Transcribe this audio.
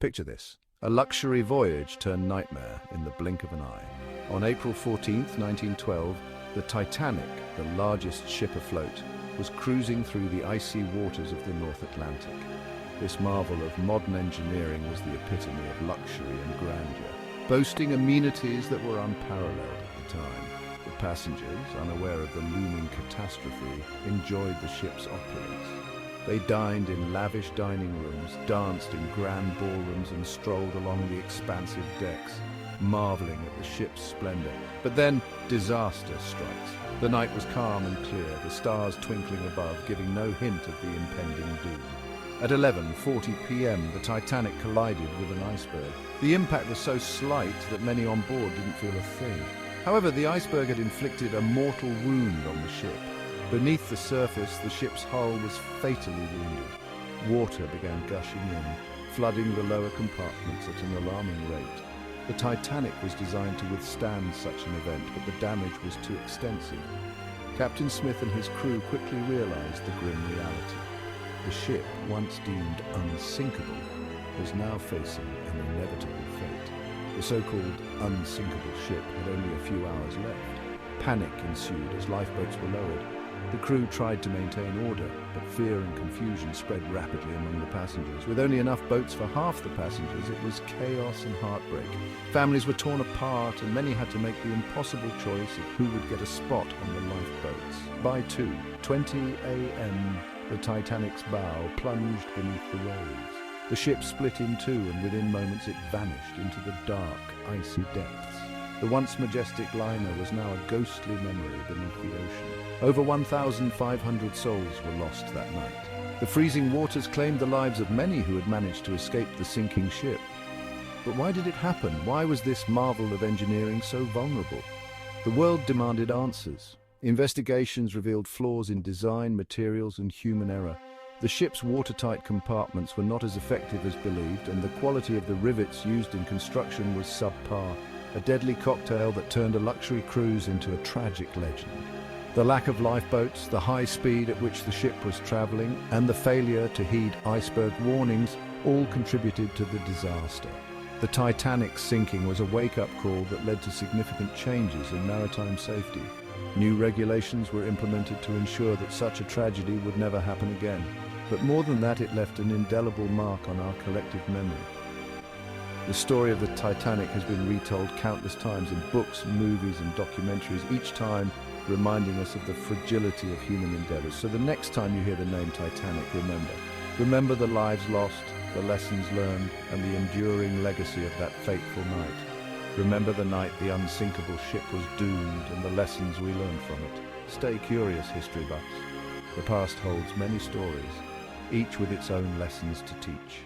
Picture this. A luxury voyage turned nightmare in the blink of an eye. On April 14th, 1912, the Titanic, the largest ship afloat, was cruising through the icy waters of the North Atlantic. This marvel of modern engineering was the epitome of luxury and grandeur, boasting amenities that were unparalleled at the time. The passengers, unaware of the looming catastrophe, enjoyed the ship's opulence. They dined in lavish dining rooms, danced in grand ballrooms, and strolled along the expansive decks, marveling at the ship's splendor. But then, disaster strikes. The night was calm and clear, the stars twinkling above, giving no hint of the impending doom. At 11:40 p.m., the Titanic collided with an iceberg. The impact was so slight that many on board didn't feel a thing. However, the iceberg had inflicted a mortal wound on the ship. Beneath the surface, the ship's hull was fatally wounded. Water began gushing in, flooding the lower compartments at an alarming rate. The Titanic was designed to withstand such an event, but the damage was too extensive. Captain Smith and his crew quickly realized the grim reality. The ship, once deemed unsinkable, was now facing an inevitable fate. The so-called unsinkable ship had only a few hours left. Panic ensued as lifeboats were lowered. The crew tried to maintain order, but fear and confusion spread rapidly among the passengers. With only enough boats for half the passengers, it was chaos and heartbreak. Families were torn apart, and many had to make the impossible choice of who would get a spot on the lifeboats. By 2:20 a.m., the Titanic's bow plunged beneath the waves. The ship split in two, and within moments it vanished into the dark, icy depths. The once majestic liner was now a ghostly memory beneath the ocean. Over 1,500 souls were lost that night. The freezing waters claimed the lives of many who had managed to escape the sinking ship. But why did it happen? Why was this marvel of engineering so vulnerable? The world demanded answers. Investigations revealed flaws in design, materials, and human error. The ship's watertight compartments were not as effective as believed, and the quality of the rivets used in construction was subpar. A deadly cocktail that turned a luxury cruise into a tragic legend. The lack of lifeboats, the high speed at which the ship was traveling, and the failure to heed iceberg warnings all contributed to the disaster. The Titanic's sinking was a wake-up call that led to significant changes in maritime safety. New regulations were implemented to ensure that such a tragedy would never happen again. But more than that, it left an indelible mark on our collective memory. The story of the Titanic has been retold countless times in books, movies, and documentaries, each time reminding us of the fragility of human endeavors. So the next time you hear the name Titanic, remember the lives lost, the lessons learned, and the enduring legacy of that fateful night. Remember the night the unsinkable ship was doomed and the lessons we learned from it. Stay curious, history buffs. The past holds many stories, each with its own lessons to teach.